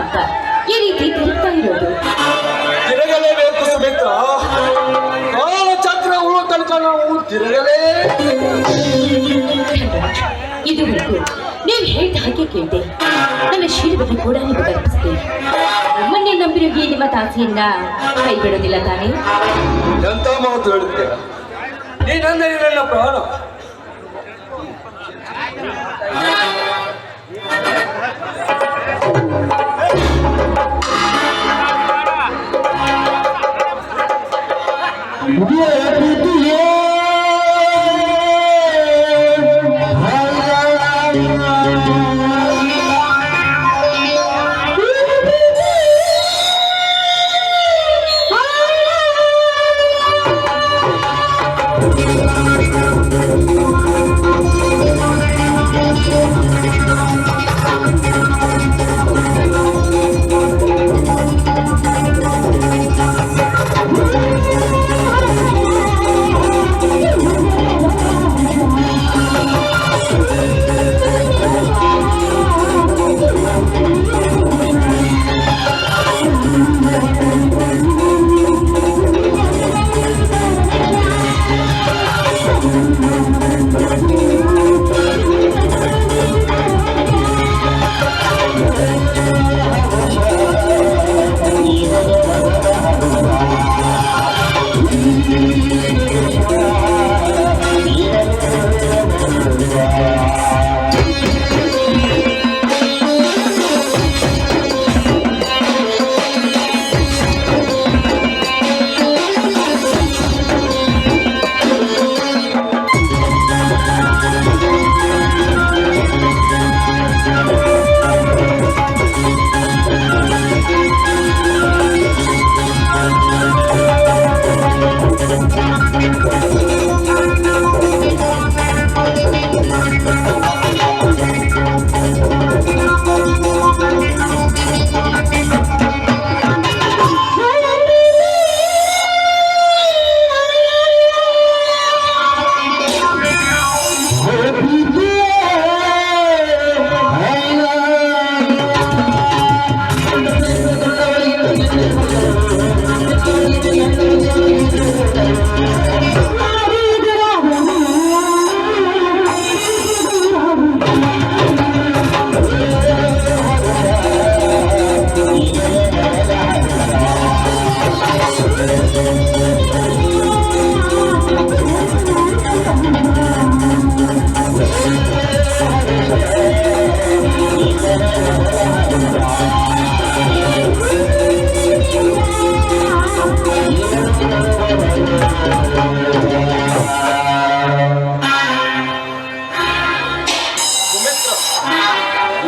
ಅಂತ ಈ ರೀತಿ ತಿರುಗ್ತಾ ಇರೋದು? ತಿರುಗಲೇಬೇಕು ಸುಮಿತ್ರ. ಕಾಲಚಕ್ರ ಉಳು ತನಕ ನಾವು ತಿರುಗಲೇ. ಇದುವರೆಗೂ ನೀವು ಹೇಳಿದ ಹಾಗೆ ಕೇಳಿದೆ. ನನ್ನ ಶೀಲವನ್ನು ಕೂಡ ನೀವು ಕಲ್ಪಿಸಿದೆ. ನಮ್ಮನ್ನೇ ನಂಬಿರೋ ಈ ನಿಮ್ಮ ತಾಸಿಯನ್ನ ಕೈ ಬಿಡೋದಿಲ್ಲ ತಾನೇ? ಎಂತ ಮಾತು ಹೇಳುತ್ತೀರ? ನೀನಂದರೆ ನನ್ನ ಪ್ರಾಣ.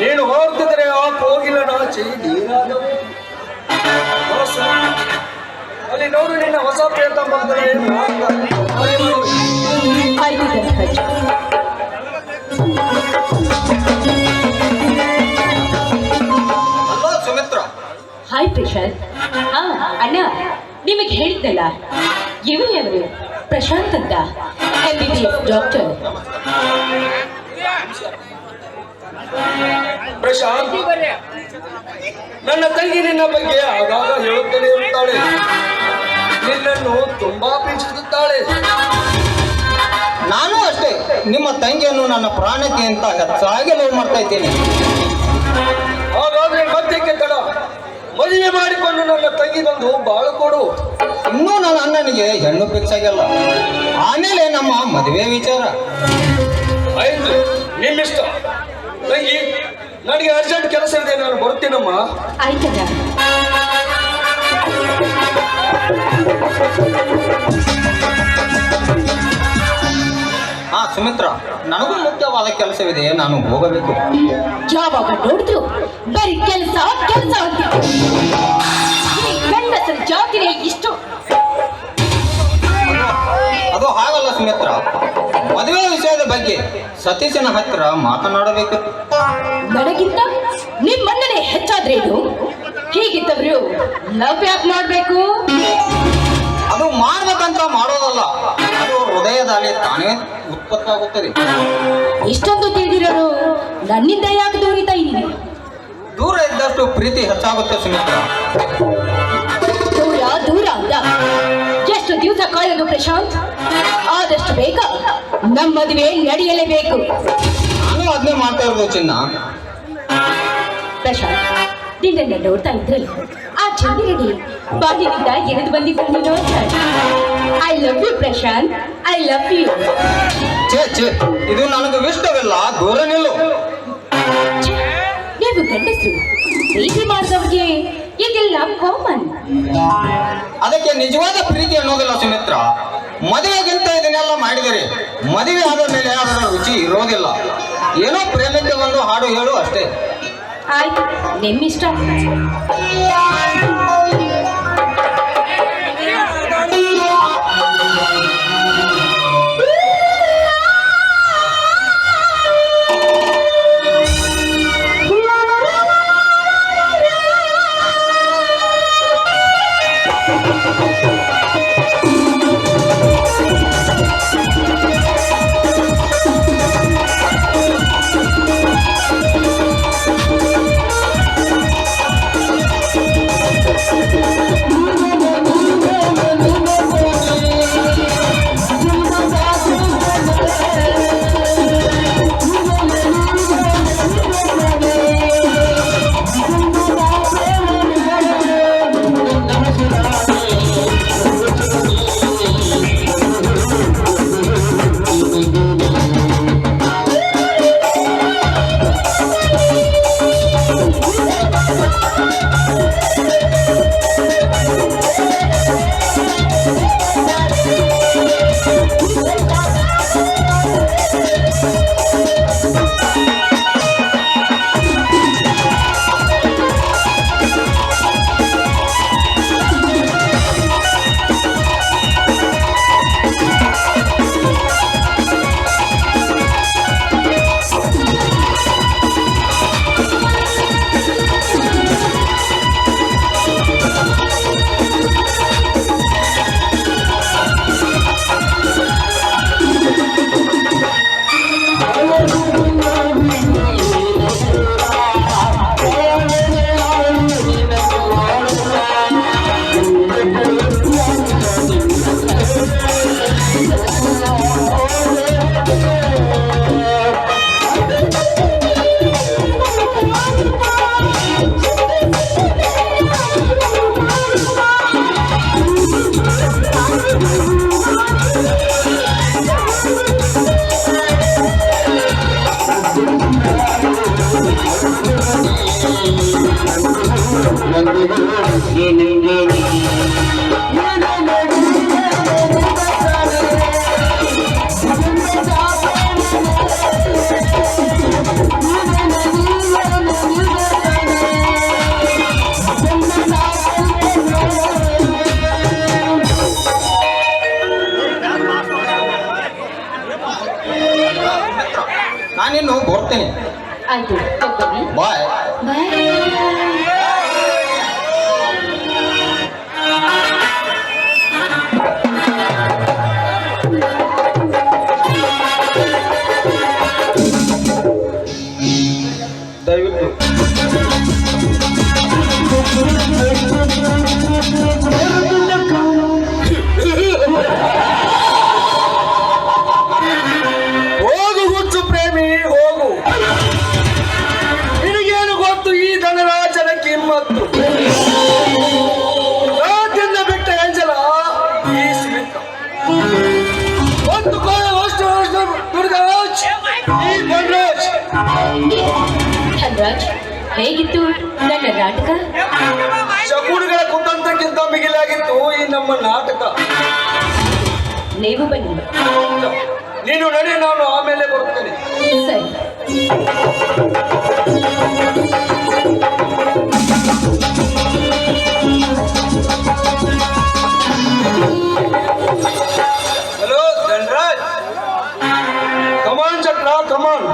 ನೀನು ಹೋಗ್ತಿದ್ರೆ ಆ ಕೋಗಿಲ ನಾಚಿ ನೀರಾದವು. ಅಲ್ಲಿ ನೋಡು ನಿನ್ನ ಹೊಸ ಪ್ರಿಯತಮ ಅಂದರೆ ಆಯ್ತು ಧನ್ರಾಜ್. ಅಲ್ಲ ಸುಮಿತ್ರ. ಹಾಯ್ ಪ್ರಶಾಂತ್. ಹಾ ಅಣ್ಣ, ನಿಮಗೆ ಹೇಳಿದ್ನಲ್ಲ, ಇವರು ಪ್ರಶಾಂತ್ ಅಂತ, MBBS ಡಾಕ್ಟರ್. ಪ್ರಶಾಂತ್, ನನ್ನ ತಂಗಿ ನಿನ್ನ ಬಗ್ಗೆ ಆಗಾಗ ಹೇಳುತ್ತಲೇ ಇರುತ್ತಾಳೆ. ನಿನ್ನನ್ನು ತುಂಬಾ ಪ್ರೀತಿಸುತ್ತಾಳೆ. ನಾನು ಅಷ್ಟೇ ನಿಮ್ಮ ತಂಗಿಯನ್ನು ನನ್ನ ಪ್ರಾಣಕ್ಕೆ ಅಂತ ಹೆಚ್ಚಾಗಿ ಲವ್ ಮಾಡ್ತಾ ಇದ್ದೇನೆ. ಹಾಗಾದ್ರೆ ಮಧ್ಯಕ್ಕೆ ತಡ, ಮದುವೆ ಮಾಡಿಕೊಂಡು ನನ್ನ ತಂಗಿಗೊಂದು ಬಾಳು ಕೊಡು. ಇನ್ನೂ ನನ್ನ ಅಣ್ಣನಿಗೆ ಹೆಣ್ಣು ಫಿಕ್ಸ್ ಆಗಿಲ್ಲ. ಆಮೇಲೆ ನಮ್ಮ ಮದುವೆ ವಿಚಾರ. ಆಯ್ತು, ನಿಮ್ಮಿಷ್ಟ. ತಂಗಿ, ನನಗೆ ಅರ್ಜೆಂಟ್ ಕೆಲಸ ಇದೆ, ನಾನು ಬರುತ್ತೇನಮ್ಮ. ಆಯ್ತಣ್ಣ. ಹಾ ಸುಮಿತ್ರ, ನನಗೂ ಮುಖ್ಯವಾದ ಕೆಲಸವಿದೆ, ನಾನು ಹೋಗಬೇಕು. ಯಾವಾಗ ನೋಡಿದ್ರು ಬರೀ ಕೆಲಸ ಕೆಲಸ ಅಂತ. ಗಂಡಸರ ಜಾತಿನೇ ಇಷ್ಟು. ಅದು ಹಾಗಲ್ಲ ಸುಮಿತ್ರ, ಮದುವೆ ವಿಷಯದ ಬಗ್ಗೆ ಸತೀಶನ ಹತ್ತಿರ ಮಾತನಾಡಬೇಕು. ನನಗಿಂತ ನಿಮ್ಮಣ್ಣನೇ ಹೆಚ್ಚಾದ್ರೆ ಇದು. ಹೀಗಿದ್ದವರು ಲವ್ ಯಾಕೆ ಮಾಡ್ಬೇಕು? ಅದು ಮಾಡ್ಬೇಕಂತ ಮಾಡೋದಲ್ಲ, ಅದು ಹೃದಯದಲ್ಲಿ ತಾನೇ ಉತ್ಪತ್ತಾಗುತ್ತದೆ. ಇಷ್ಟೊಂದು ತಿಳಿದಿರೋರು ನನ್ನಿಂದ ಯಾಕೆ ದೂರಿತಾ ಇದ್ದೀನಿ? ದೂರ ಇದ್ದಷ್ಟು ಪ್ರೀತಿ ಹೆಚ್ಚಾಗುತ್ತೆ ಸುಮಿತ್ರ. ದೂರ ದೂರ ಅಂತ ಎಷ್ಟು ದಿವಸ ಕಾಯೋದು ಪ್ರಶಾಂತ್? ಆದಷ್ಟು ಬೇಗ ನಮ್ಮ ಮದುವೆ ನಡೆಯಲೇಬೇಕು. ನಾನು ಅದನ್ನೇ ಮಾಡ್ತಾ ಇರೋದು ಚಿನ್ನ. ಪ್ರಶಾಂತ್, ನಿನ್ನನ್ನು ನೋಡ್ತಾ ಇದ್ರೆ ಆ ಚಂದಿರಡಿ ಬಾಗಿಲಿಂದ ಎಳೆದು ಬಂದಿದ್ದಾನೆ ನೋಡ್ತಾ. I love you Prashant, I love you. ಛೇ ಇದು ನನಗೆ ಇಷ್ಟವಿಲ್ಲ, ದೂರ ನಿಲ್ಲು. ನೀವು ಗಂಡಸರು ಪ್ರೀತಿ ಮಾಡಿದವ್ರಿಗೆ ಇದೆಲ್ಲ ಕಾಮನ್. ಅದಕ್ಕೆ ನಿಜವಾದ ಪ್ರೀತಿ ಅನ್ನೋದಿಲ್ಲ ಸುಮಿತ್ರ. ಮದುವೆಗಿಂತ ಇದನ್ನೆಲ್ಲ ಮಾಡಿದರೆ ಮದುವೆ ಆದ ಮೇಲೆ ಅದರ ರುಚಿ ಇರೋದಿಲ್ಲ. ಏನೋ ಪ್ರೇಮಕ್ಕೆ ಒಂದು ಹಾಡು ಹೇಳು ಅಷ್ಟೇ. ಆಯ್ತು, ನಿಮ್ಮಿಷ್ಟ. ನಾನಿನ್ನು ಹೋಗ್ತೇನೆ. ಆಯ್ತು, ಹೋಗ್ಬನ್ನಿ. ಬಾಯ್. ಬಾಯ್. ದಯವಿಟ್ಟು ಹೋಗು ಹುಚ್ಚು ಪ್ರೇಮಿ, ಹೋಗು. ನಿನಗೇನು ಗೊತ್ತು ಈ ಧನರಾಜನ ಕಿಮ್ಮತ್ತು? ರಾಜ್ಯದಿಂದ ಬಿಟ್ಟ ಅಂಜಲ ಈ ಸ್ಮಿತ, ಒಂದು ಕಾಲ ಅಷ್ಟು ದುರ್ಗರಾಜ್, ಈ ಧನರಾಜ್. ಧನ್ರಾಜ್, ಹೇಗಿತ್ತು ನನ್ನ ನಾಟಕ? ಶಕುನಿಗಳ ಕುತಂತ್ರಕ್ಕಿಂತ ಮಿಗಿಲಾಗಿತ್ತು ಈ ನಮ್ಮ ನಾಟಕ. ನೀವು ಬನ್ನಿ. ನೀನು ನಡೆ, ನಾನು ಆಮೇಲೆ ಬರುತ್ತೇನೆ. ಸರಿ. ಹಲೋ ಧನ್ರಾಜ್, ಕಮಾನ್ ಚಕ್ರ, ಕಮಾನ್.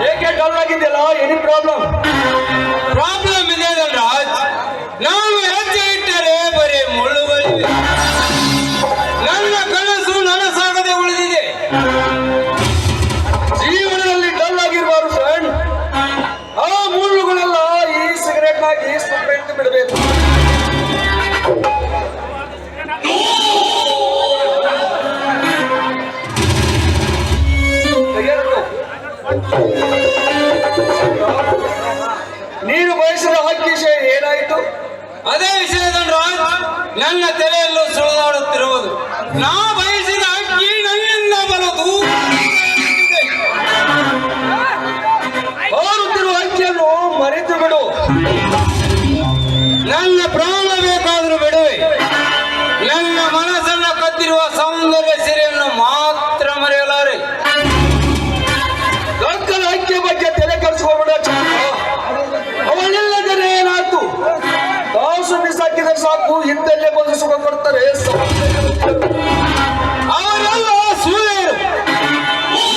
ಏಕೆ ಡಲ್ ಆಗಿದೆಯಲ್ಲ? Any problem? ಪ್ರಾಬ್ಲಮ್ ಇದೆ ಧನ್ರಾಜ್. ನಾವು ಹೆಜ್ಜೆ ಇಟ್ಟರೆ ಬರೀ ಮುಳ್ಳುಗಳಿವೆ. ನನ್ನ ಕನಸು ನನಸಾಗದೆ ಉಳಿದಿದೆ. ಜೀವನದಲ್ಲಿ ಡಲ್ ಆಗಿರಬಾರದು ನನ್ನ ತಲೆಯಲ್ಲೂ ಸುಳಿದಾಡುತ್ತಿರುವುದು. ನಾ ಬಯಸಿದ ಅಕ್ಕಿ ನನ್ನಿಂದ ಬಲು ದೂರ ಹಾರುತ್ತಿರುವ ಅಕ್ಕಿಯನ್ನು ಮರೆತು ಬಿಡು. ನನ್ನ ಪ್ರಾಣ ಬೇಕಾದರೂ ಬಿಡುವೆ. ನನ್ನ ಮನಸ್ಸನ್ನು ಕದ್ದಿರುವ ಸೌಂದರ್ಯ ಸಿರಿಯನ್ನು ಮಾತ್ರ ಮರೆಯಲಾರೆ. ಕಕ್ಕನ ಅಕ್ಕಿ ಬಗ್ಗೆ ತಲೆ ಕೆಡಿಸ್ಕೋಬೇಡ ಚಂದ್ರ. ಅವಳಿಲ್ಲದರೆ ಏನಾಯ್ತು? ಕಾಸು ಬಿಸಾಕಿದರೆ ಸಾಕು, ಇದ್ದಲ್ಲೇ ಬಂದು ಸುಖ ಕೊಡ್ತಾರೆ. ಅವರೆಲ್ಲ ಸೂರ್ಯರು.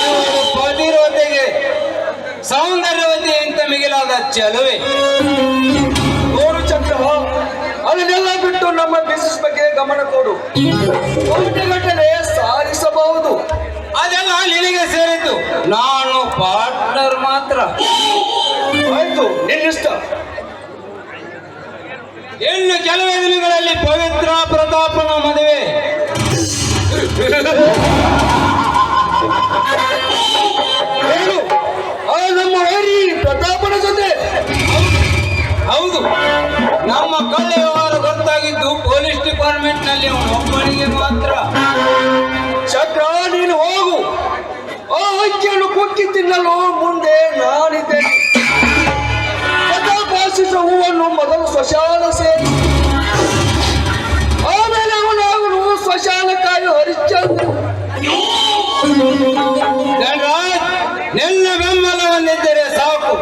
ಇವರು ಪತಿರೋತೆಗೆ ಸೌಂದರ್ಯವತಿ ಅಂತ ಮಿಗಿಲಾದ ಚೆಲುವೆ. ನೋಡು ಚಂದ್ರ, ಅದನ್ನೆಲ್ಲ ಬಿಟ್ಟು ನಮ್ಮ ಬಿಸಿನೆಸ್ ಬಗ್ಗೆ ಗಮನ ಕೊಡು. ಕೋಟಿಗಟ್ಟಲೆ ಸಾಧಿಸಬಹುದು. ಅದೆಲ್ಲ ನಿನಗೆ ಸೇರಿದ್ದು. ನಾನು ಪಾರ್ಟ್ನರ್ ಮಾತ್ರ. ಆಯ್ತು, ನಿನ್ನಿಷ್ಟ. ಇನ್ನು ಕೆಲವೇ ದಿನಗಳಲ್ಲಿ ಪವಿತ್ರ ಪ್ರತಾಪನ ಮದುವೆ. ಏನು? ಆ ನಮ್ಮ ವೈರಿ ಪ್ರತಾಪನ ಜೊತೆ? ಹೌದು, ನಮ್ಮ ಕಳ್ಳ ವ್ಯವಹಾರ ಗೊತ್ತಾಗಿದ್ದು ಪೊಲೀಸ್ ಡಿಪಾರ್ಟ್ಮೆಂಟ್ ನಲ್ಲಿ ಒಬ್ಬನಿಗೆ ಮಾತ್ರ. ಚಕ್ರ, ನೀನು ಹೋಗು. ಆ ಅಕ್ಕಿಯನ್ನು ಕುಕ್ಕಿ ತಿನ್ನಲು ಮುಂದೆ ನಾನಿದ್ದೇನೆ. ಪ್ರತಾಪಾಶಿಸ ಹೂವನ್ನು ಮೊದಲು ಶ್ಮಶಾನ ಸೇರಿ, ಆಮೇಲೆ ಅವನು ಶ್ಮಶಾನಕ್ಕಾಗಿ ಹರಿಶ್ಚಂದ್ರ. ಧನರಾಜ್, ನಿನ್ನ ಬೆಂಬಲ ಹೊಂದಿದ್ದರೆ ಸಾಕು.